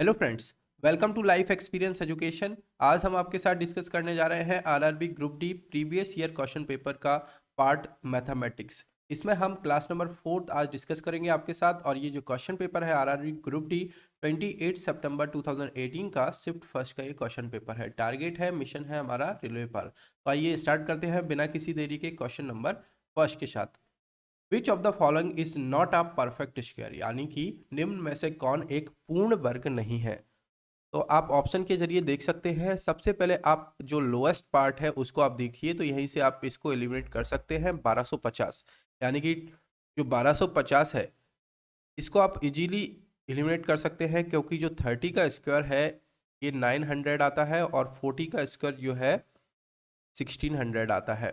Hello friends, welcome to life experience education. आज हम आपके साथ डिस्कस करने जा रहे हैं RRB group D previous year question paper का पार्ट मैथमेटिक्स। इसमें हम क्लास नंबर 4 आज डिस्कस करेंगे आपके साथ। और ये जो क्वेश्चन पेपर है आरआरबी ग्रुप डी 28 सितंबर 2018 का शिफ्ट फर्स्ट का ये क्वेश्चन पेपर है। टारगेट है, मिशन है हमारा रेलवे पर। तो आइए स्टार्ट करते हैं बिना किसी देरी के क्वेश्चन नंबर फर्स्ट के साथ। Which of the following is not a perfect square, यानी कि निम्न में से कौन एक पूर्ण वर्ग नहीं है। तो आप ऑप्शन के जरिए देख सकते हैं। सबसे पहले आप जो लोएस्ट पार्ट है उसको आप देखिए, तो यहीं से आप इसको एलिमिनेट कर सकते हैं 1250। यानी कि जो 1250 है इसको आप इजीली एलिमिनेट कर सकते हैं, क्योंकि जो 30 का स्क्वायर है ये 900 आता है और 40 का स्क्वायर जो है 1600 आता है।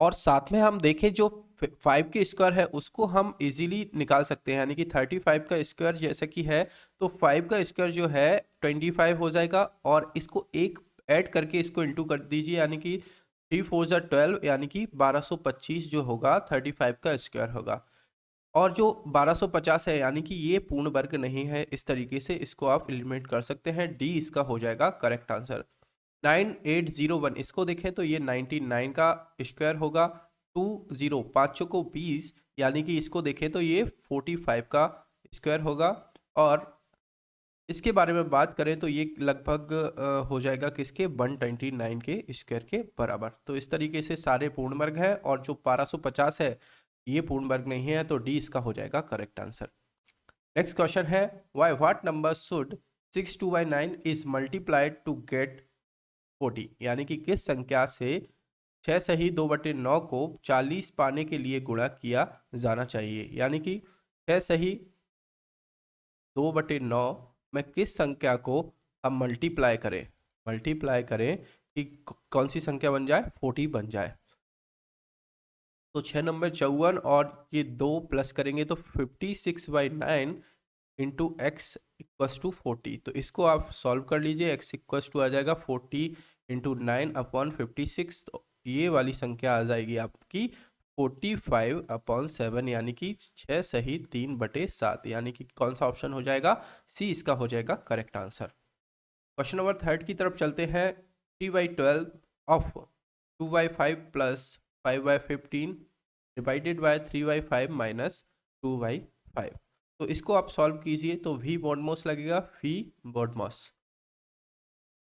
और साथ में हम देखें जो 5 के स्क्वायर है उसको हम इजीली निकाल सकते हैं, यानी कि 35 का स्क्वायर जैसा कि है, तो 5 का स्क्वायर जो है 25 हो जाएगा। और इसको एक ऐड करके इसको इंटू कर दीजिए, यानी कि 3 4 जा 12, यानी कि 1225 जो होगा 35 का स्क्वायर होगा। और जो 1250 है यानी कि ये पूर्ण वर्ग नहीं है। इस तरीके से इसको आप एलिमिनेट कर सकते हैं। डी इसका हो जाएगा करेक्ट आंसर। 9801 इसको देखें तो ये 99 का स्क्वायर होगा। 20 पाँच को 20, यानी कि इसको देखें तो ये 45 का स्क्वायर होगा। और इसके बारे में बात करें तो ये लगभग हो जाएगा किसके 129 के स्क्वायर के बराबर। तो इस तरीके से सारे पूर्ण वर्ग है, और जो 1250 है ये पूर्ण वर्ग नहीं है, तो डी इसका हो जाएगा करेक्ट आंसर। नेक्स्ट क्वेश्चन है, why what number should 6/9 is multiplied to get 40, यानी कि किस संख्या से 6 सही 2/9 को 40 पाने के लिए गुणा किया जाना चाहिए। यानी कि 6 सही 2/9 में किस संख्या को हम मल्टीप्लाई करें कि कौन सी संख्या बन जाए, 40 बन जाए। तो 6 नंबर 54 और ये 2 प्लस करेंगे तो 56/9 इंटू एक्स इक्वस टू 40। तो इसको आप सॉल्व कर लीजिए। एक्स इक्वस टू आ जाएगा 40 इंटू 9/56। तो ये वाली संख्या आ जाएगी आपकी 45/7, यानी कि 6 सही 3/7, यानी कि कौन सा ऑप्शन हो जाएगा, सी इसका हो जाएगा करेक्ट आंसर। क्वेश्चन नंबर 3 की तरफ चलते हैं। 3/12 of 2/5 plus 5/15 divided by 3/5 minus 2/5। तो इसको आप सॉल्व कीजिए तो v बॉडमॉस लगेगा, v बॉडमॉस,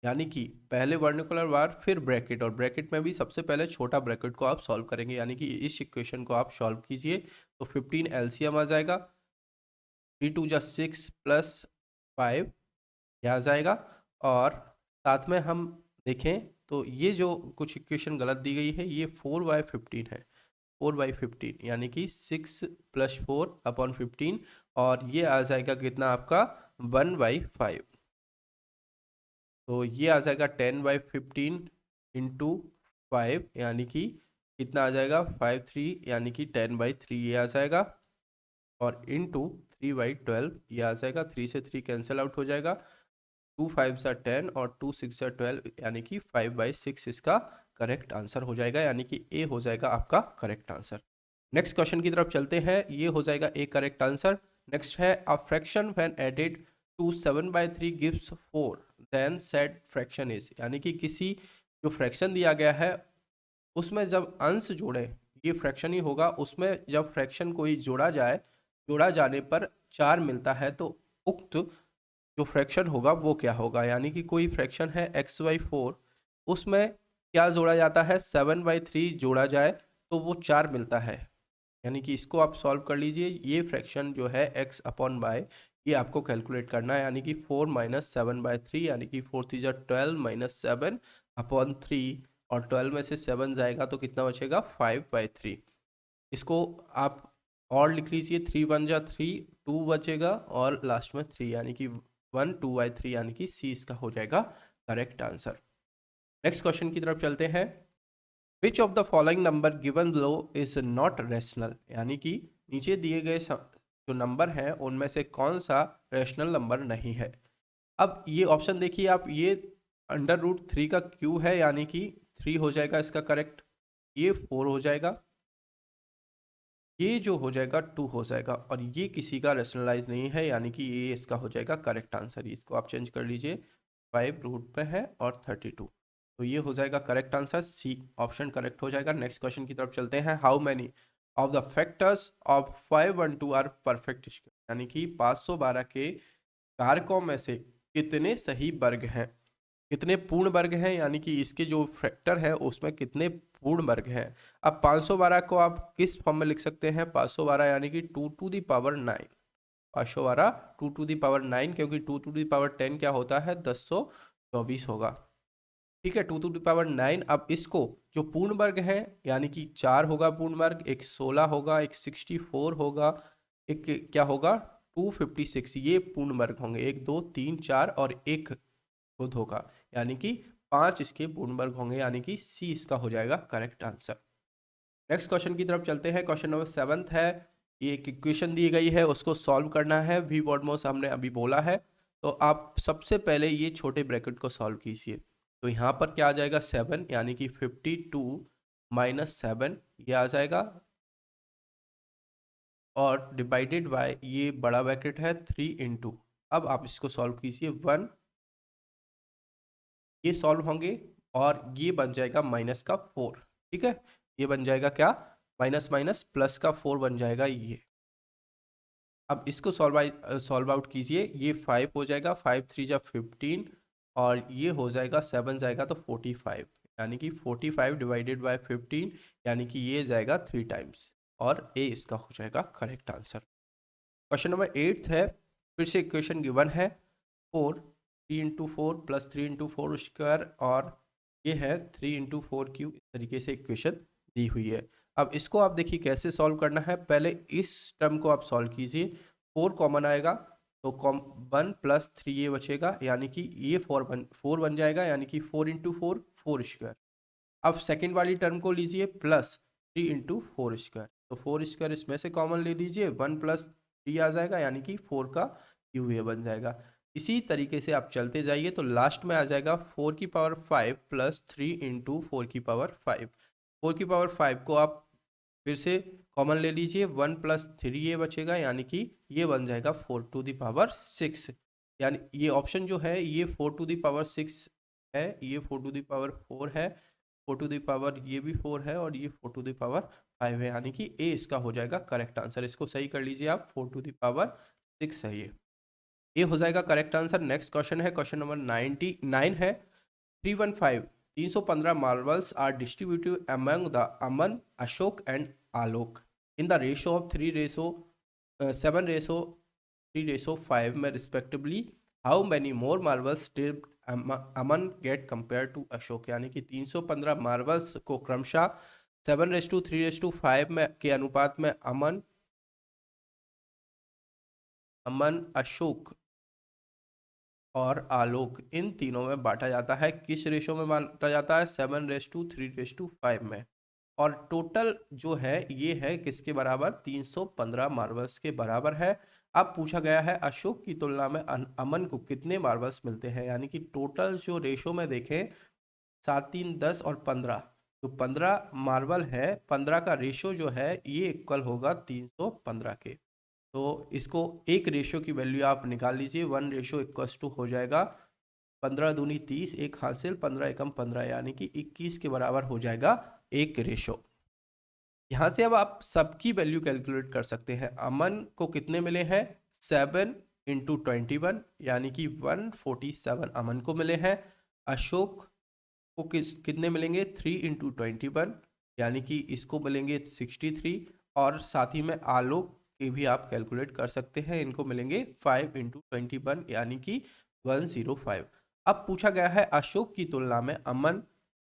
यानी कि पहले वर्निकुलर बार फिर ब्रैकेट, और ब्रैकेट में भी सबसे पहले छोटा ब्रैकेट को आप सॉल्व करेंगे। यानी कि इस इक्वेशन को आप सॉल्व कीजिए तो 15 एलसीएम आ जाएगा। 3 2 जा 6 प्लस 5 यह आ जाएगा। और साथ में हम देखें तो ये जो कुछ इक्वेशन गलत दी गई है, ये 4/15 है। 4/15 यानी कि 6 + 4/15, और ये आ जाएगा कितना आपका 1/5। तो ये आ जाएगा 10/15 इंटू 5, यानी कि कितना आ जाएगा 5/3, यानी कि 10/3 ये आ जाएगा। और इंटू 3/12 ये आ जाएगा। 3 से 3 कैंसिल आउट हो जाएगा। 2 5 जा 10 और 2 6 जा 12, यानी कि 5/6 इसका करेक्ट आंसर हो जाएगा, यानी कि ए हो जाएगा आपका करेक्ट आंसर। नेक्स्ट क्वेश्चन की तरफ चलते हैं। ये हो जाएगा ए करेक्ट आंसर। नेक्स्ट है, a fraction when added to 7/3 gives 4, then said fraction is, यानी कि किसी जो फ्रैक्शन दिया गया है उसमें जब अंश जोड़े, ये फ्रैक्शन ही होगा, उसमें जब फ्रैक्शन कोई जोड़ा जाने पर 4 मिलता है, तो उक्त जो फ्रैक्शन होगा वो क्या होगा। यानी कि कोई फ्रैक्शन है x/4, उसमें क्या जोड़ा जाता है, 7/3 जोड़ा जाए तो वो 4 मिलता है। यानी कि इसको आप सॉल्व कर लीजिए। ये फ्रैक्शन जो है x/y, ये आपको कैलकुलेट करना है। यानी कि 4 - 7/3, यानी कि 4 3 12 - 7/3, और 12 में से 7 जाएगा तो कितना बचेगा 5/3। इसको आप और लिख लीजिए, 3 1 जा 3, 2 बचेगा और लास्ट में 3, यानी कि 1 2/3, यानी कि सी इसका हो जाएगा करेक्ट आंसर। नेक्स्ट क्वेश्चन की तरफ चलते हैं। Which of the following number given below is not rational, यानी कि नीचे दिए गए जो नंबर हैं उनमें से कौन सा रेशनल नंबर नहीं है। अब ये ऑप्शन देखिए आप, ये √3 का क्यू है, यानी कि 3 हो जाएगा इसका करेक्ट। ये 4 हो जाएगा, ये जो हो जाएगा 2 हो जाएगा और ये किसी का रेशनलाइज नहीं है, यानी कि ये इसका हो जाएगा करेक्ट आंसर। इसको आप चेंज कर लीजिए, 5 रूट पे है और 32, तो ये हो जाएगा correct answer, C option correct हो जाएगा। नेक्स्ट क्वेश्चन की तरफ चलते हैं। How many of the factors of 512 are perfect square, यानी कि 512 के कारकों में से कितने सही वर्ग हैं, कितने पूर्ण वर्ग हैं, यानी कि इसके जो फैक्टर है उसमें कितने पूर्ण वर्ग हैं। अब 512 को आप किस फॉर्म में लिख सकते हैं, 512 यानी कि 2 to the power 9, 512 2 to the power 9, क्योंकि 2 to the power 10 क्या होता है, 1024 होगा। ठीक है, 2 to the power 9। अब इसको जो पूर्ण वर्ग है, यानी कि 4 होगा पूर्ण वर्ग, एक 16 होगा, एक 64 होगा, एक क्या होगा 256, ये पूर्ण वर्ग होंगे, 1 2 3 4 और एक खुद होगा, यानी कि 5 इसके पूर्ण वर्ग होंगे, यानी कि सी इसका हो जाएगा करेक्ट आंसर। नेक्स्ट क्वेश्चन की तरफ चलते हैं। क्वेश्चन नंबर 7 है। ये एक इक्वेशन दी गई है, उसको सॉल्व करना है। वी वॉडमोस हमने अभी बोला है, तो आप सबसे पहले ये छोटे ब्रैकेट को सॉल्व कीजिए। तो यहाँ पर क्या आ जाएगा 7, यानी कि 52 माइनस 7 ये आ जाएगा, और डिवाइडेड बाय ये बड़ा ब्रैकेट है 3 इंटू, अब आप इसको सॉल्व कीजिए 1, ये सॉल्व होंगे और ये बन जाएगा माइनस का 4। ठीक है, ये बन जाएगा क्या, माइनस माइनस प्लस का 4 बन जाएगा ये। अब इसको सॉल्व आउट कीजिए, ये 5 हो जाएगा, 5 3 जा 15 और ये हो जाएगा 7 जाएगा तो 45, यानी कि 45 डिवाइडेड बाय 15, यानी कि ये जाएगा 3 टाइम्स, और ए इसका हो जाएगा करेक्ट आंसर। क्वेश्चन नंबर 8 है। फिर से इक्वेशन गिवन है 4, 3 इंटू 4 प्लस 3 इंटू 4 स्क्वायर, और ये है 3 इंटू 4 क्यूब, इस तरीके से इक्वेशन दी हुई है। अब इसको आप देखिए कैसे सॉल्व करना है। पहले इस टर्म को आप सॉल्व कीजिए, 4 कॉमन आएगा तो 1 प्लस 3 ये बचेगा, यानी कि ये 4 बन जाएगा, यानी कि 4 इंटू 4 4 स्क्वायर। अब सेकेंड वाली टर्म को लीजिए प्लस 3 इंटू 4 स्क्वायर, तो 4 स्क्वायर इसमें से कॉमन ले लीजिए, 1 प्लस 3 आ जाएगा, यानी कि 4 का क्यूब ये बन जाएगा। इसी तरीके से आप चलते जाइए तो लास्ट में आ जाएगा 4 की पावर 5 प्लस 3 इंटू 4 की पावर 5। 4 की पावर 5 को आप फिर से कॉमन ले लीजिए, 1 प्लस 3 ये बचेगा, यानी कि ये बन जाएगा 4 टू द पावर 6, यानी ये ऑप्शन जो है ये 4 टू द पावर 6 है, ये 4 टू द पावर 4 है, 4 टू द पावर ये भी 4 है, और ये 4 टू द पावर 5 है, यानी कि ए इसका हो जाएगा करेक्ट आंसर। इसको सही कर लीजिए आप, 4 टू द पावर 6 है ये हो जाएगा करेक्ट आंसर। नेक्स्ट क्वेश्चन है, क्वेश्चन नंबर 99 है। 315 marbles are distributed among the Aman, Ashok and Alok in the ratio of 7 ratio 3 ratio 5 में respectively. How many more marbles did Aman get compared to Ashok, यानी कि 315 marbles को क्रमशः 7:3:5 में के अनुपात में अमन, अशोक और आलोक, इन तीनों में बांटा जाता है। किस रेशो में बांटा जाता है, 7:3:5 में। और टोटल जो है ये है किसके बराबर, 315 मार्बल्स के बराबर है। अब पूछा गया है अशोक की तुलना में अमन को कितने मार्बल्स मिलते हैं, यानी कि टोटल जो रेशो में देखें 7 3 10 और 15, तो 15 मार्बल है, 15 का रेशो जो है ये इक्वल होगा 315 के। तो इसको एक रेशियो की वैल्यू आप निकाल लीजिए, 1 रेशियो इक्वल्स टू हो जाएगा 15 दूनी 30, एक हासिल 15 एकम 15, यानी कि 21 के बराबर हो जाएगा एक रेशो। यहाँ से अब आप सबकी वैल्यू कैलकुलेट कर सकते हैं। अमन को कितने मिले हैं, 7 इंटू 21, यानी कि 147 अमन को मिले हैं। अशोक को कितने मिलेंगे, 3 इंटू 21, यानी कि इसको मिलेंगे 63, और साथ ही में आलोक के भी आप कैलकुलेट कर सकते हैं, इनको मिलेंगे 5 इंटू 21, यानी कि 105। अब पूछा गया है अशोक की तुलना में अमन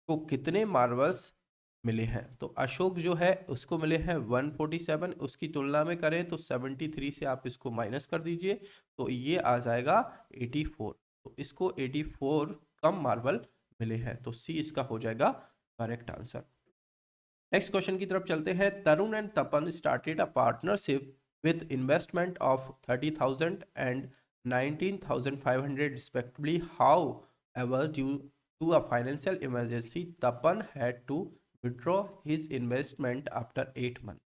को कितने मार्बल्स मिले हैं, तो अशोक जो है उसको मिले हैं 147, उसकी तुलना में करें तो 73 से आप इसको माइनस कर दीजिए, तो ये आ जाएगा 84, तो इसको 84 कम मार्बल मिले हैं, तो सी इसका हो जाएगा करेक्ट आंसर। नेक्स्ट क्वेश्चन की तरफ चलते हैं। Tarun and Tapan started a partnership with investment of 30,000 and 19,500 respectively. However, due to a financial emergency, Tapan had to withdraw his investment after 8 months.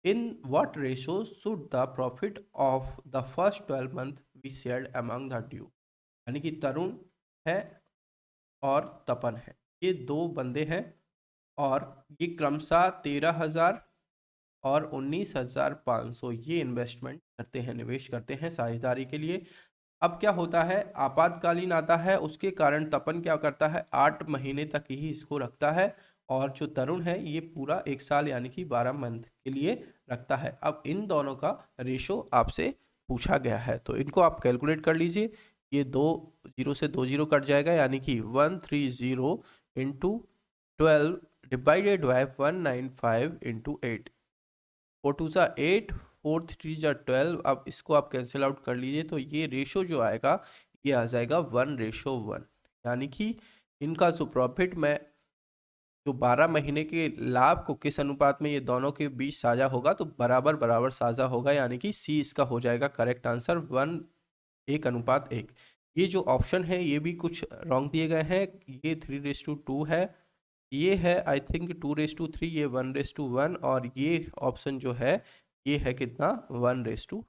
In what ratio should the profit of the first 12 month be shared among the due. यानी कि तरुण है और तपन है, ये दो बंदे हैं और ये क्रमशः 13,000 और 19,500 ये इन्वेस्टमेंट करते हैं, निवेश करते हैं साझेदारी के लिए। अब क्या होता है, आपातकालीन आता है, उसके कारण तपन क्या करता है, 8 महीने तक ही इसको रखता है और जो तरुण है ये पूरा 1 साल यानी कि 12 मंथ के लिए रखता है। अब इन दोनों का रेशो आपसे पूछा गया है, तो इनको आप कैलकुलेट कर लीजिए। ये 2 जीरो से 2 जीरो कट जाएगा, यानी कि 130 इंटू 12 डिवाइडेड बाय 195 इंटू 8। 4 2 ज़ा 8, 4 3 ज़ा 12। अब इसको आप कैंसिल आउट कर लीजिए, तो ये रेशो जो आएगा ये आ जाएगा 1:1। यानी कि इनका जो प्रॉफिट में जो 12 महीने के लाभ को किस अनुपात में ये दोनों के बीच साझा होगा, तो बराबर बराबर साझा होगा, यानी कि सी इसका हो जाएगा करेक्ट आंसर 1:1। ये जो ऑप्शन है ये भी कुछ रॉन्ग दिए गए हैं, ये 3:2 है, ये है आई थिंक 2:3, ये 1:1 और ये ऑप्शन जो है ये है कितना 1:2।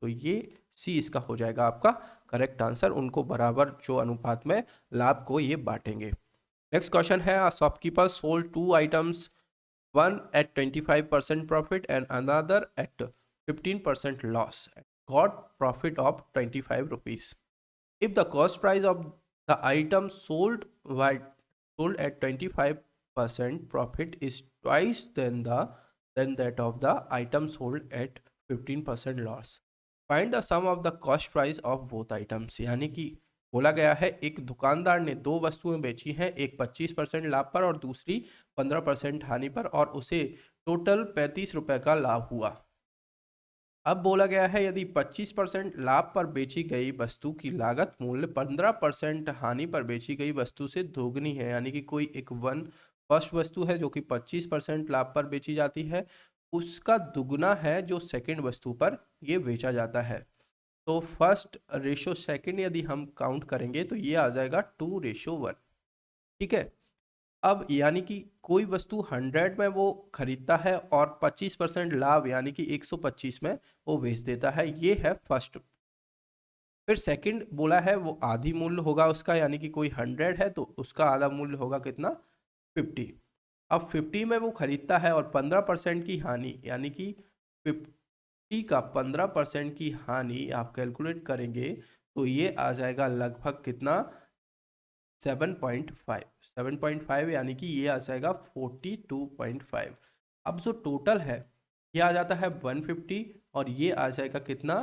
तो ये सी इसका हो जाएगा आपका करेक्ट आंसर, उनको बराबर जो अनुपात में लाभ को ये बांटेंगे। नेक्स्ट क्वेश्चन है, shopkeeper sold 2 items, one at 25% profit and another at 15% loss, got profit of 25 rupees. If the cost price of the item sold at 25% profit is twice than that of the item sold at 15% loss, find the sum of the cost price of both items। यानी कि बोला गया है एक दुकानदार ने दो वस्तुएं बेची हैं, एक 25% लाभ पर और दूसरी 15% हानि पर, और उसे टोटल 35 रुपए का लाभ हुआ। अब बोला गया है यदि 25% लाभ पर बेची गई वस्तु की लागत मूल्य 15% हानि पर बेची गई वस्तु से दोगुनी है, यानी कि कोई एक फर्स्ट वस्तु है जो कि 25% लाभ पर बेची जाती है, उसका दुगुना है जो सेकंड वस्तु पर ये बेचा जाता है। तो फर्स्ट रेशो सेकंड यदि हम काउंट करेंगे तो ये आ जाएगा 2:1। ठीक है। अब यानी कि कोई वस्तु 100 में वो खरीदता है और 25% लाभ यानी कि 125 में वो बेच देता है, ये है फर्स्ट। फिर सेकंड बोला है वो आधी मूल्य होगा उसका, यानी कि कोई 100 है तो उसका आधा मूल्य होगा कितना 50। अब 50 में वो खरीदता है और 15% की हानि, यानी कि 50 का 15% की हानि आप कैलकुलेट करेंगे तो ये आ जाएगा लगभग कितना 7.5 यानी कि ये आ जाएगा 42.5। अब जो टोटल है ये आ जाता है 150 और ये आ जाएगा कितना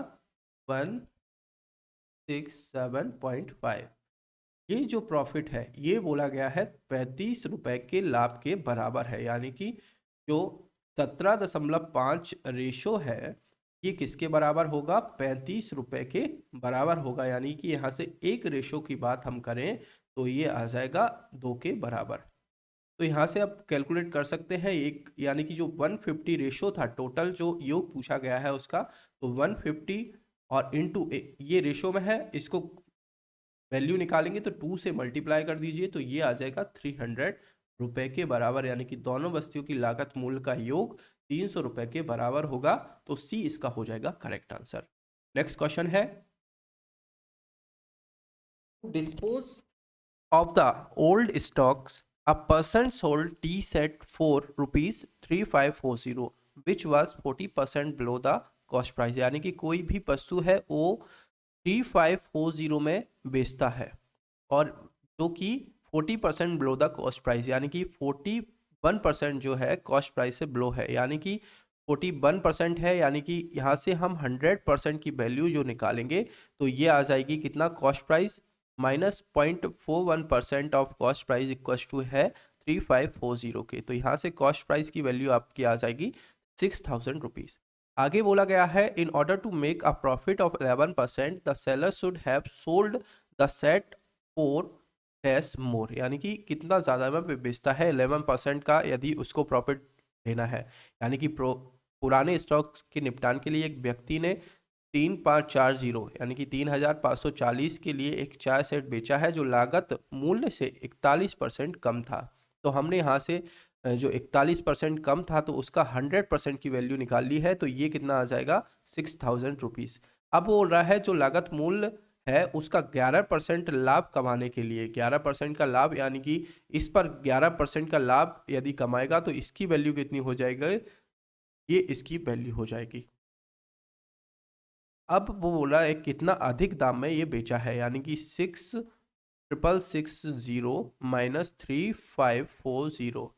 167.5। ये जो प्रॉफिट है ये बोला गया है 35 रुपए के लाभ के बराबर है, यानी कि जो 17.5 रेशो है ये किसके बराबर होगा 35 रुपए के बराबर होगा, यानी कि यहाँ से एक रेशो की बात हम करें तो ये आ जाएगा 2 के बराबर। तो यहाँ से आप कैलकुलेट कर सकते हैं एक, यानी कि जो 150 रेशो था टोटल जो योग पूछा गया है उसका, तो 150 और इंटू ये रेशो में है, इसको वैल्यू निकालेंगे तो 2 से मल्टीप्लाई कर दीजिए तो ये आ जाएगा 300 रुपए के बराबर, यानी कि दोनों वस्तुओं की लागत मूल्य का योग 300 रुपए के बराबर होगा, तो सी इसका हो जाएगा करेक्ट आंसर। नेक्स्ट क्वेश्चन है, dispose of the old stocks, a person sold tea set for ₹3540 which was 40% below the cost price। यानी कि कोई भी वस्तु है वो 3540 में बेचता है और जो कि 40% बिलो द कॉस्ट प्राइस, यानी कि 41% जो है कॉस्ट प्राइस से बिलो है, यानी कि 41% है, यानी कि यहाँ से हम 100% की वैल्यू जो निकालेंगे तो ये आ जाएगी कितना cost price minus 0.41% of cost price equal to है 3540 के। तो यहाँ से कॉस्ट प्राइस की वैल्यू आपकी आ जाएगी 6000 रुपीज़। आगे बोला गया है in order to make a profit of 11% the seller should have sold the set for dash more, यानी कि कितना ज़्यादा में बेचता है 11% का यदि उसको प्रॉफिट लेना है, यानी कि पुराने स्टॉक्स के निपटान के लिए एक व्यक्ति ने 3540 यानी कि 3540 के लिए एक चाय सेट बेचा है जो लागत मूल्य से 41% कम था। तो हमने यहाँ से जो 41% कम था तो उसका 100% की वैल्यू निकाल ली है, तो ये कितना आ जाएगा 6000 रुपीज़। अब बोल रहा है जो लागत मूल्य है उसका 11% लाभ कमाने के लिए, 11% का लाभ यानी कि इस पर 11% का लाभ यदि कमाएगा तो इसकी वैल्यू कितनी हो जाएगी, ये इसकी वैल्यू हो जाएगी। अब वो बोला है कितना अधिक दाम में ये बेचा है, यानी कि 6660 माइनस 3540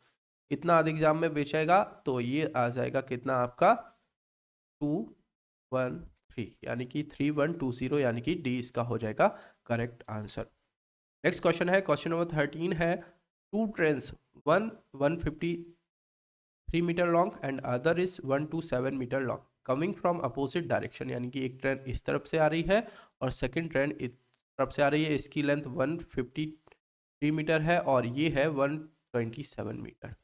कितना अधिक दाम में बेचेगा, तो ये आ जाएगा कितना आपका 213, यानी कि 3120, यानी कि डी इसका हो जाएगा करेक्ट आंसर। नेक्स्ट क्वेश्चन है, क्वेश्चन नंबर 13 है, two trains, one 153 meter long and other is 127 meter long coming from opposite direction, यानी कि एक ट्रेन इस तरफ से आ रही है और सेकंड ट्रेन इस तरफ से आ रही है। इसकी लेंथ 153 मीटर है और ये है 127 meter.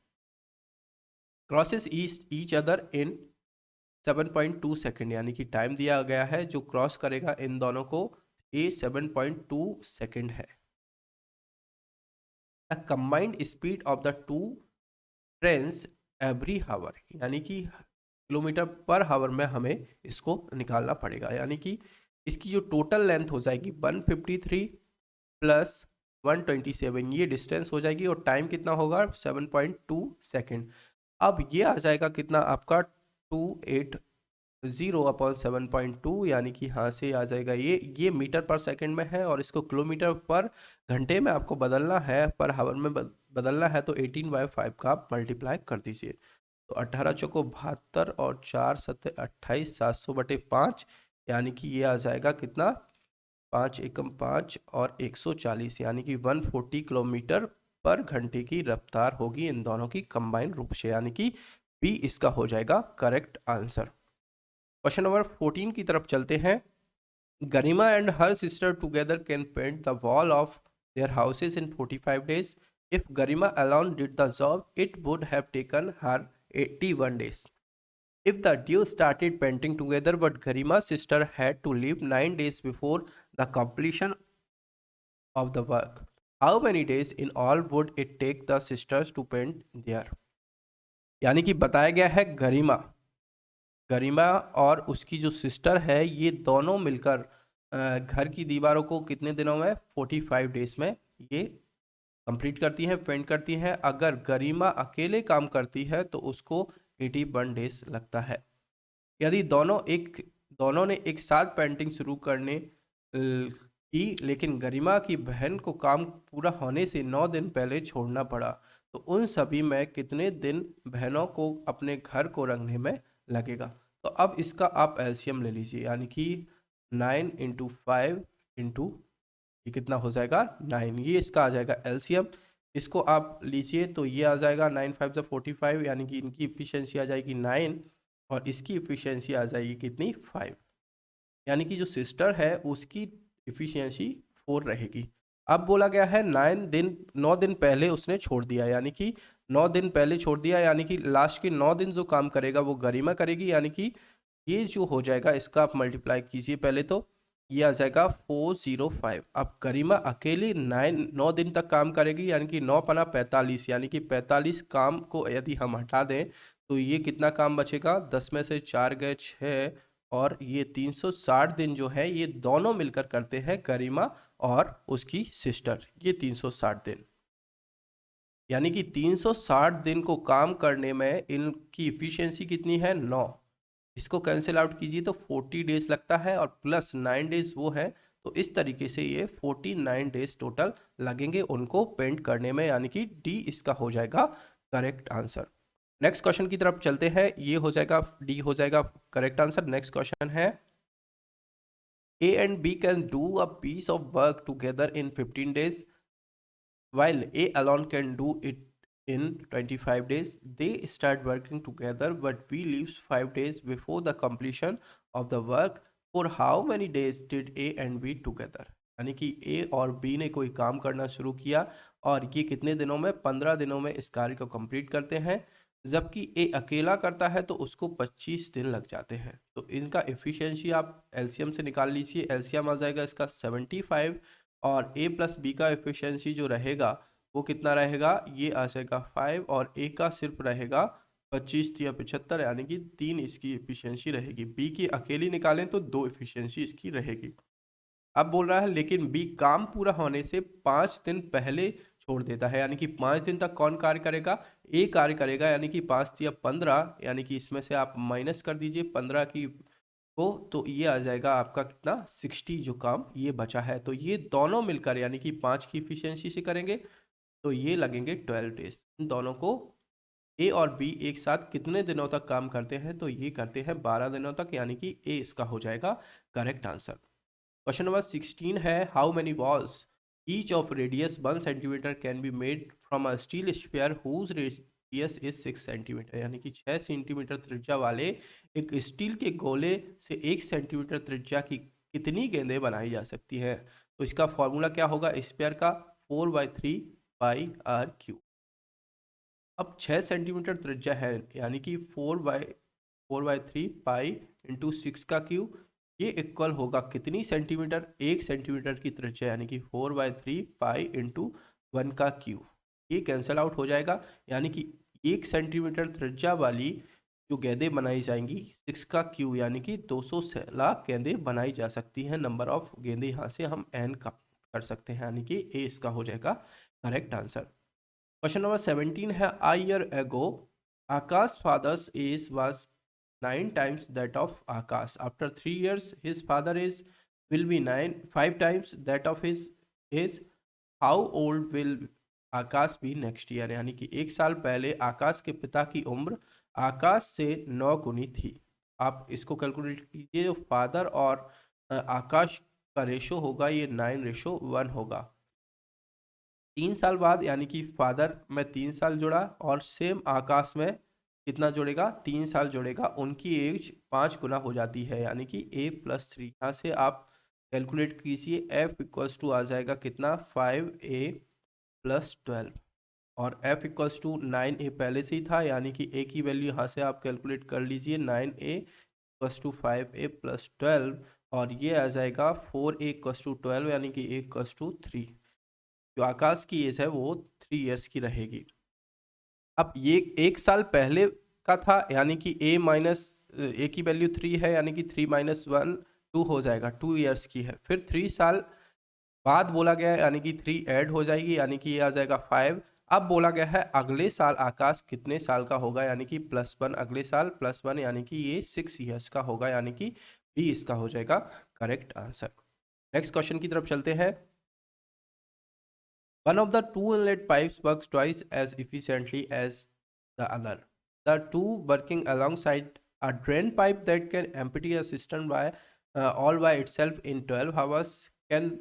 Crosses each other in 7.2 second, यानी कि टाइम दिया गया है जो क्रॉस करेगा इन दोनों को, ये 7.2 सेकेंड है। The combined speed of the two trains every hour, यानी कि किलोमीटर पर हावर में हमें इसको निकालना पड़ेगा, यानी कि इसकी जो टोटल लेंथ हो जाएगी 153 प्लस 127, ये डिस्टेंस हो जाएगी और टाइम कितना होगा 7.2 सेकेंड। अब ये आ जाएगा कितना आपका 280/7.2, यानी कि यहाँ से आ जाएगा ये मीटर पर सेकंड में है और इसको किलोमीटर पर घंटे में आपको बदलना है, पर हावर में बदलना है, तो 18/5 का आप मल्टीप्लाई कर दीजिए। तो 18 चौको 72 और 4 सत्ते 28, 700/5, यानी कि ये आ जाएगा कितना 5 एकम 5 और 140, यानी कि 140 किलोमीटर पर घंटे की रफ्तार होगी इन दोनों की कंबाइन रूप से, यानी कि बी इसका हो जाएगा करेक्ट आंसर। क्वेश्चन नंबर 14 की तरफ चलते हैं। Garima and her sister together can paint the wall of their houses in 45 days. If Garima alone did the job, it would have taken her 81 days. If the duo started painting together, but Garima's sister had to leave 9 days before the completion of the work, how many days in all would it take the sisters to paint there? यानी कि बताया गया है गरिमा और उसकी जो sister है ये दोनों मिलकर घर की दीवारों को कितने दिनों में 45 डेज में ये कंप्लीट करती हैं, पेंट करती हैं। अगर गरिमा अकेले काम करती है तो उसको 81 डेज लगता है। यदि दोनों ने एक साथ पेंटिंग शुरू करने की, लेकिन गरिमा की बहन को काम पूरा होने से 9 दिन पहले छोड़ना पड़ा, तो उन सभी में कितने दिन बहनों को अपने घर को रंगने में लगेगा? तो अब इसका आप एलसीएम ले लीजिए, यानी कि 9 × 5 × ये कितना हो जाएगा 9, ये इसका आ जाएगा एलसीएम। इसको आप लीजिए तो ये आ जाएगा 9 5 × 45, यानी कि इनकी इफिशियंसी आ जाएगी 9 और इसकी इफिशियंसी आ जाएगी कितनी 5, यानी कि जो सिस्टर है उसकी इफिशियंसी 4 रहेगी। अब बोला गया है 9 दिन पहले उसने छोड़ दिया, यानी कि 9 दिन पहले छोड़ दिया, यानी कि लास्ट के 9 दिन जो काम करेगा वो गरिमा करेगी, यानी कि ये जो हो जाएगा इसका आप मल्टीप्लाई कीजिए पहले, तो ये आ जाएगा 405। अब गरिमा अकेले 9 दिन तक काम करेगी, यानी कि 9 पना 45, यानी कि 45 काम को यदि हम हटा दें तो ये कितना काम बचेगा, 10 में से 4 गए 6, और ये 360 दिन जो है ये दोनों मिलकर करते हैं, गरिमा और उसकी सिस्टर, ये 360 दिन, यानी कि 360 दिन को काम करने में इनकी इफिशियंसी कितनी है 9। इसको कैंसिल आउट कीजिए तो 40 डेज लगता है और प्लस 9 डेज वो है, तो इस तरीके से ये 49 डेज टोटल लगेंगे उनको पेंट करने में, यानी कि डी इसका हो जाएगा करेक्ट आंसर। नेक्स्ट क्वेश्चन की तरफ चलते हैं, ये हो जाएगा डी हो जाएगा करेक्ट आंसर। नेक्स्ट क्वेश्चन है, A and B can do a piece of work together in 15 days while A alone can do it in 25 days. They start working together, but B leaves 5 days before the completion of the work. For how many days did A and B together? यानी कि A और B ने कोई काम करना शुरू किया और ये कितने दिनों में, 15 दिनों में इस कार्य को कंप्लीट करते हैं, जबकि A अकेला करता है तो उसको 25 दिन लग जाते हैं। तो इनका एफिशिएंसी आप एलसीएम से निकाल लीजिए, एलसीएम आ जाएगा इसका 75 और A + B का एफिशिएंसी जो रहेगा वो कितना रहेगा, ये आ जाएगा 5 और ए का सिर्फ रहेगा 25 या 75, यानी कि 3 इसकी एफिशिएंसी रहेगी। बी की अकेली निकालें तो 2 एफिशिएंसी इसकी रहेगी। अब बोल रहा है लेकिन बी काम पूरा होने से 5 दिन पहले छोड़ देता है, यानी कि 5 दिन तक कौन कार्य करेगा, ए कार्य करेगा, यानी कि 5 या 15, यानी कि इसमें से आप माइनस कर दीजिए 15 की को, तो ये आ जाएगा आपका कितना 60 जो काम ये बचा है। तो ये दोनों मिलकर यानी कि 5 की इफिशियंसी से करेंगे तो ये लगेंगे 12 डेज। इन दोनों को ए और बी एक साथ कितने दिनों तक काम करते हैं, तो ये करते हैं 12 दिनों तक, यानी कि ए इसका हो जाएगा करेक्ट आंसर। क्वेश्चन नंबर 16 है, how many balls each of radius 1 centimeter can be made from a steel sphere whose radius is 6 centimeter, यानी कि 6 सेंटीमीटर त्रिज्या वाले एक स्टील के गोले से 1 सेंटीमीटर त्रिज्या की कितनी गेंदें बनाई जा सकती हैं। तो इसका फॉर्मूला क्या होगा स्फीयर का, 4/3 पाई आर क्यू। अब 6 सेंटीमीटर त्रिज्या है, यानी कि 4/3 पाई इंटू 6 का क्यूब, ये इक्वल होगा कितनी सेंटीमीटर, 1 सेंटीमीटर की त्रिज्या, यानी कि 4/3 पाई इंटू 1 का क्यूब। ये कैंसिल आउट हो जाएगा, यानी कि 1 सेंटीमीटर त्रिज्या वाली जो गेंदें बनाई जाएंगी 6 का क्यूब, यानी कि 216 गेंदें बनाई जा सकती हैं। नंबर ऑफ गेंदें यहाँ से हम एन का कर सकते हैं, यानी कि ए इसका हो जाएगा करेक्ट आंसर। क्वेश्चन नंबर 17 है, a year ago Akash father's age was 9 times that of Akash. After 3 years his father is will be 5 times that of his age. How old will आकाश भी नेक्स्ट ईयर, यानी कि 1 साल पहले आकाश के पिता की उम्र आकाश से 9 गुनी थी। आप इसको कैलकुलेट कीजिए, जो फादर और आकाश का रेशो होगा ये 9:1 होगा। 3 साल बाद यानी कि फादर में 3 साल जुड़ा और सेम आकाश में कितना जुड़ेगा, 3 साल जुड़ेगा, उनकी एज 5 गुना हो जाती है, यानी कि a+3। यहाँ से आप कैलकुलेट कीजिए, f इक्वल्स टू आ जाएगा कितना 5a+12 और f इक्वल्स टू 9a पहले से ही था, यानी कि a की वैल्यू यहाँ से आप कैलकुलेट कर लीजिए 9a इक्वल्स टू 5a+12 और ये आ जाएगा 4a इक्वल्स टू 12, यानी कि a इक्वल्स टू 3। जो आकाश की एज है वो 3 इयर्स की रहेगी। अब ये 1 साल पहले का था, यानी कि ए की वैल्यू 3 है, यानी कि 3 - 1 2 हो जाएगा, 2 इयर्स की है। फिर 3 साल बाद बोला गया है, यानी कि 3 ऐड हो जाएगी, यानी कि ये आ जाएगा 5। अब बोला गया है अगले साल आकाश कितने साल का होगा, यानी कि +1 अगले साल +1, यानी कि ये 6 इयर्स का होगा, यानी कि बी इसका हो जाएगा करेक्ट आंसर। नेक्स्ट क्वेश्चन की तरफ चलते हैं। One of the two inlet pipes works twice as efficiently as the other. The two working alongside a drain pipe that can empty a cistern all by itself in 12 hours can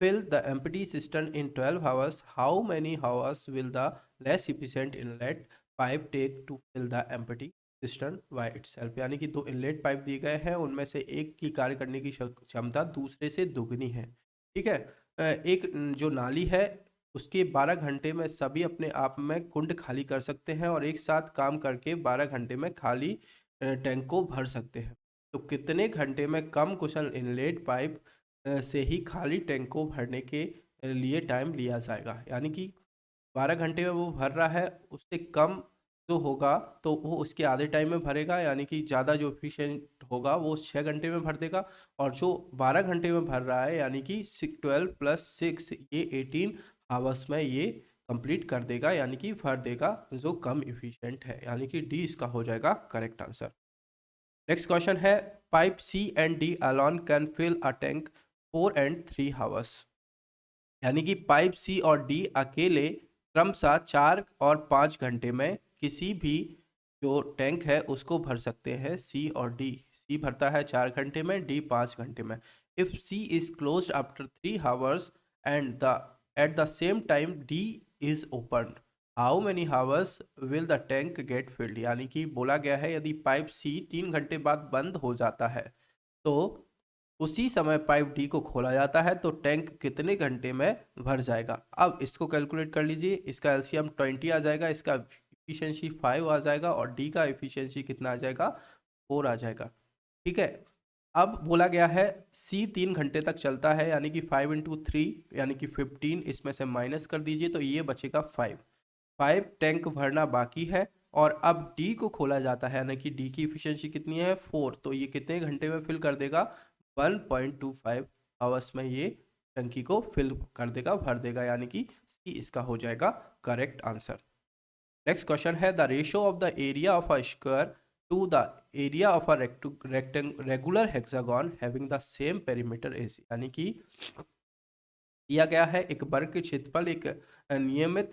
fill the empty cistern in 12 hours. How many hours will the less efficient inlet pipe take to fill the empty cistern by itself? यानी कि 2 inlet pipe दिए गए हैं, उनमें से एक की कार्य करने की क्षमता दूसरे से दुगनी है। ठीक है, एक जो नाली है उसके 12 घंटे में सभी अपने आप में कुंड खाली कर सकते हैं और एक साथ काम करके 12 घंटे में खाली टैंक को भर सकते हैं। तो कितने घंटे में कम कुशल इनलेट पाइप से ही खाली टैंक को भरने के लिए टाइम लिया जाएगा, यानी कि 12 घंटे में वो भर रहा है, उससे कम जो होगा तो वो उसके आधे टाइम में भरेगा, यानी कि ज़्यादा जो एफिशिएंट होगा वो 6 घंटे में भर देगा, और जो 12 घंटे में भर रहा है यानी कि 12 + 6 ये 18 आवर्स में ये कंप्लीट कर देगा, यानी कि भर देगा, जो कम एफिशिएंट है, यानी कि डी इसका हो जाएगा करेक्ट आंसर। नेक्स्ट क्वेश्चन है, pipe C and D alone can fill a tank 4 and 3 hours, यानी कि पाइप सी और डी अकेले क्रमशः 4 और 5 घंटे में किसी भी जो टैंक है उसको भर सकते हैं। सी और डी, सी भरता है 4 घंटे में, डी 5 घंटे में। If C is closed after 3 hours and the at the same time D is open, how many hours will the tank get filled, यानी कि बोला गया है यदि पाइप सी 3 घंटे बाद बंद हो जाता है तो उसी समय पाइप डी को खोला जाता है तो टैंक कितने घंटे में भर जाएगा। अब इसको कैलकुलेट कर लीजिए, इसका एलसीएम 20 आ जाएगा, इसका एफिशिएंसी 5 आ जाएगा और डी का एफिशिएंसी कितना आ जाएगा 4 आ जाएगा। ठीक है, अब बोला गया है सी 3 घंटे तक चलता है, यानी कि 5 इंटू 3 यानी कि 15, इसमें से माइनस कर दीजिए तो ये बचेगा 5 टैंक भरना बाकी है। और अब डी को खोला जाता है, यानी कि डी की इफिशियंसी कितनी है 4, तो ये कितने घंटे में फिल कर देगा 1.25 आवर्स में ये टंकी को फिल कर देगा, भर देगा, यानी कि सी इसका हो जाएगा करेक्ट आंसर। नेक्स्ट क्वेश्चन है the ratio of the area of a square to the area of a regular hexagon having the same perimeter as, यानी कि दिया गया है एक वर्ग के क्षेत्रफल एक नियमित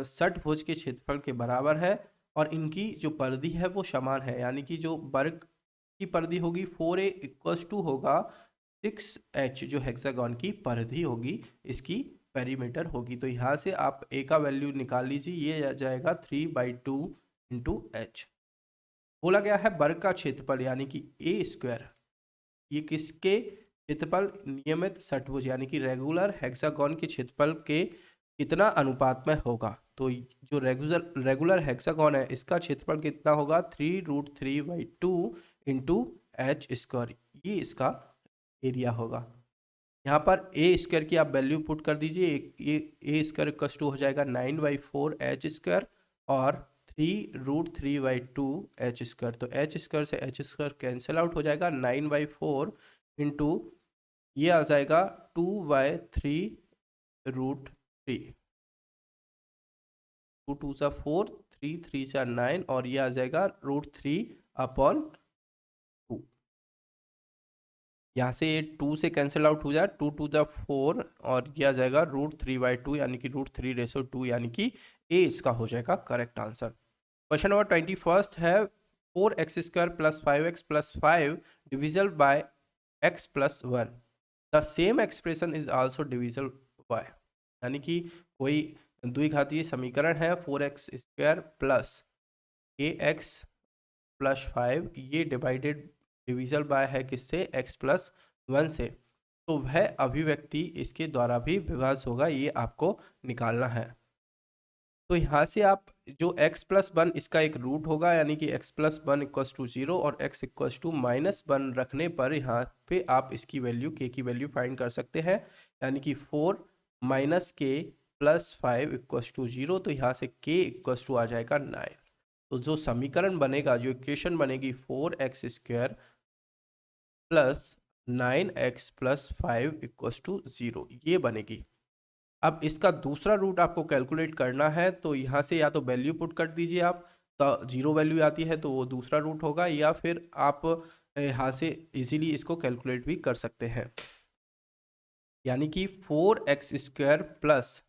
षटभुज के क्षेत्रफल के बराबर है और इनकी जो परिधि है वो समान है, यानी कि जो वर्ग की परिधि होगी 4a इक्वल्स टू होगा 6h, जो हेक्सागन की परिधि होगी इसकी पेरीमीटर होगी। तो यहाँ से आप a का वैल्यू निकाल लीजिए, ये आ जाएगा 3/2 इंटू एच। बोला गया है वर्ग का क्षेत्रफल यानी कि ए स्क्वायर, ये किसके क्षेत्रफल नियमित षटभुज यानी कि रेगुलर हेक्सागन के क्षेत्रफल के कितना अनुपात में होगा। तो जो रेगुलर हेक्सागन है इसका क्षेत्रफल कितना होगा 3√3/2 इंटू एच स्क्वायर, ये इसका एरिया होगा। यहाँ पर ए स्क्वायर की आप वैल्यू पुट कर दीजिए, ए स्क्वायर इक्वल्स टू हो जाएगा 9/4 एच स्क्वायर और 3√3/2 एच स्क्वायर। तो एच स्क्वायर से एच स्क्वायर कैंसिल आउट हो जाएगा, 9/4 इंटू ये आ जाएगा 2/3√3, 2 2 सा 4, 3 3 सा 9 और ये आ जाएगा √3/2। यहाँ से ये 2 से कैंसिल आउट हो जाए, 2 2 सा 4 और ये आ जाएगा √3/2 यानी कि √3/2 यानी कि ए इसका हो जाएगा करेक्ट आंसर। क्वेश्चन नंबर 21 है 4x² + 5x + 5 डिविजल by x + 1 the same expression is also divisible by, यानी कि कोई द्विघातीय समीकरण है 4x² + ax + 5, ये डिविजल बाय है किससे x + 1 से, तो वह अभिव्यक्ति इसके द्वारा भी विभाज्य होगा, ये आपको निकालना है। तो यहाँ से आप जो x + 1 इसका एक रूट होगा, यानी कि x + 1 = 0 और x = -1 रखने पर यहाँ पे आप इसकी वैल्यू k की वैल्यू फाइंड कर सकते हैं, यानी कि 4 - k + 5 = 0, तो यहाँ से k = आ जाएगा 9। तो जो समीकरण बनेगा, जो इक्वेशन बनेगी 4x² + 9x + 5 = 0, ये बनेगी। अब इसका दूसरा रूट आपको कैलकुलेट करना है, तो यहाँ से या तो वैल्यू पुट कर दीजिए आप, तो 0 वैल्यू आती है तो वो दूसरा रूट होगा, या फिर आप यहाँ से इजीली इसको कैलकुलेट भी कर सकते हैं, यानी कि 4x² +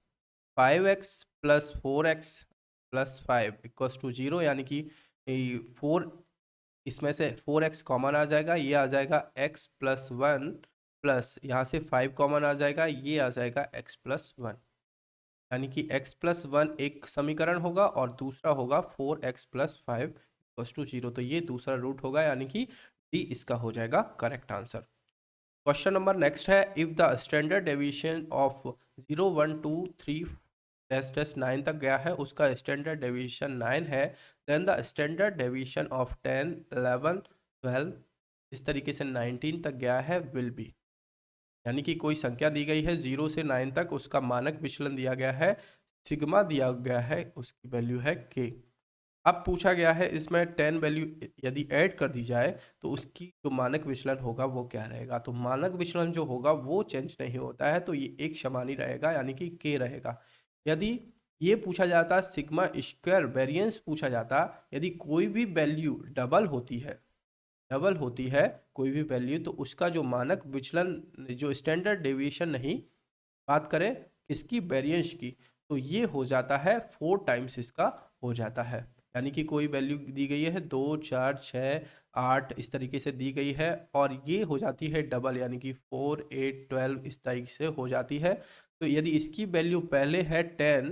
5x + 4x + 5 = 0, यानी कि 4 इसमें से 4x कॉमन आ जाएगा, ये आ जाएगा x + 1 प्लस यहाँ से 5 कॉमन आ जाएगा, ये आ जाएगा x + 1, यानी कि x + 1 एक समीकरण होगा और दूसरा होगा 4x + 5 = 0, तो ये दूसरा रूट होगा, यानी कि डी इसका हो जाएगा correct answer. Question number next है if the standard deviation of 0 1 2 3 9 तक गया है, उसका स्टैंडर्ड डेविएशन 9 है, then the standard deviation of 10 11 12 इस तरीके से 19 तक गया है विल बी, यानी कि कोई संख्या दी गई है 0 से 9 तक, उसका मानक विचलन दिया गया है, सिग्मा दिया गया है, उसकी वैल्यू है k। अब पूछा गया है इसमें 10 वैल्यू यदि ऐड कर दी जाए तो उसकी जो मानक विचलन होगा वो क्या रहेगा। तो मानक विचलन जो होगा वो चेंज नहीं होता है, तो ये एक समान ही रहेगा, यानी कि k रहेगा। यदि ये पूछा जाता सिग्मा स्क्वायर वेरिएंस पूछा जाता, यदि कोई भी वैल्यू डबल होती है कोई भी वैल्यू, तो उसका जो मानक विचलन जो स्टैंडर्ड डेविएशन नहीं, बात करें इसकी वेरिएंस की, तो ये हो जाता है 4 टाइम्स इसका हो जाता है, यानी कि कोई वैल्यू दी गई है 2 4 6 8 इस तरीके से दी गई है और ये हो जाती है डबल, यानी कि 4 8 12 इस तरीके से हो जाती है। तो यदि इसकी वैल्यू पहले है 10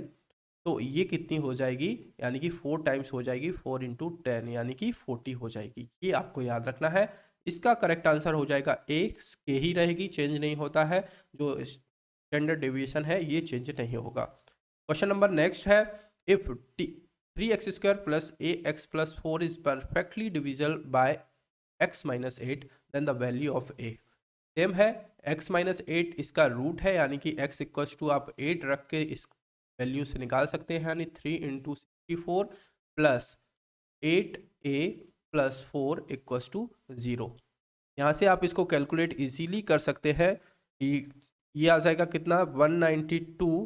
तो ये कितनी हो जाएगी, यानी कि 4 टाइम्स हो जाएगी, 4 × 10 यानी कि 40 हो जाएगी, ये आपको याद रखना है। इसका करेक्ट आंसर हो जाएगा एक के ही रहेगी, चेंज नहीं होता है, जो स्टैंडर्ड डेविएशन है ये चेंज नहीं होगा। क्वेश्चन नंबर नेक्स्ट है if 3x² + ax + 4 is perfectly divisible by x - 8 then the value of A. Same है, x माइनस 8 इसका रूट है, यानी कि x इक्वल्स टू आप 8 रख के इस वैल्यू से निकाल सकते हैं, यानी 3 into 64 plus 8a plus 4 equals to 0। यहाँ से आप इसको कैलकुलेट इजीली कर सकते हैं कि ये आ जाएगा कितना, 192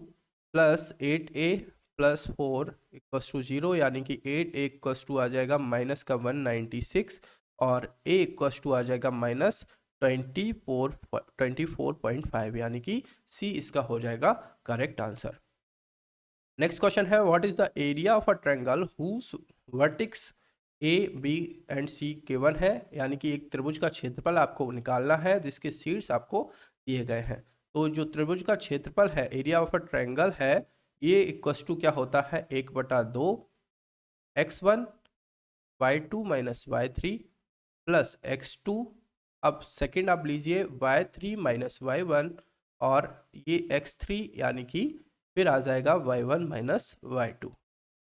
plus 8a plus 4 equals to 0, यानी कि 8a इक्वल्स टू आ जाएगा माइनस का 196 और a इक्वल्स टू आ जाएगा माइनस 24.5, यानी कि सी इसका हो जाएगा करेक्ट आंसर। नेक्स्ट क्वेश्चन है, what is the area of a triangle whose vertex A B and C given है, यानी कि एक त्रिभुज का क्षेत्रफल आपको निकालना है जिसके शीर्ष आपको दिए गए हैं। तो जो त्रिभुज का क्षेत्रफल है, एरिया ऑफ अ ट्रायंगल है, ये इक्वल्स टू क्या होता है, 1/2 x1 y2 minus y3 plus x2, अब सेकेंड आप लीजिए y3 माइनस y1 और ये x3, यानी कि फिर आ जाएगा y1 माइनस y2।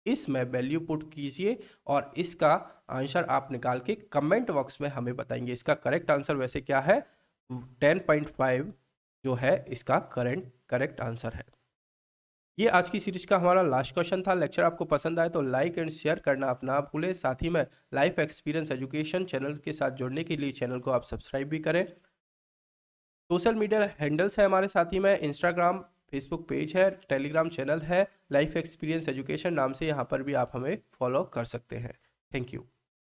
इसमें वैल्यू पुट करिए और इसका आंसर आप निकाल के कमेंट बॉक्स में हमें बताएंगे। इसका करेक्ट आंसर वैसे क्या है, 10.5 जो है इसका करेक्ट आंसर है। ये आज की सीरीज का हमारा लास्ट क्वेश्चन था। लेक्चर आपको पसंद आए तो लाइक एंड शेयर करना आप ना भूलें। साथ ही में लाइफ एक्सपीरियंस एजुकेशन चैनल के साथ जुड़ने के लिए चैनल को आप सब्सक्राइब भी करें। सोशल मीडिया हैंडल्स है हमारे, साथ ही में इंस्टाग्राम फेसबुक पेज है, टेलीग्राम चैनल है, लाइफ एक्सपीरियंस एजुकेशन नाम से, यहाँ पर भी आप हमें फॉलो कर सकते हैं। Thank you.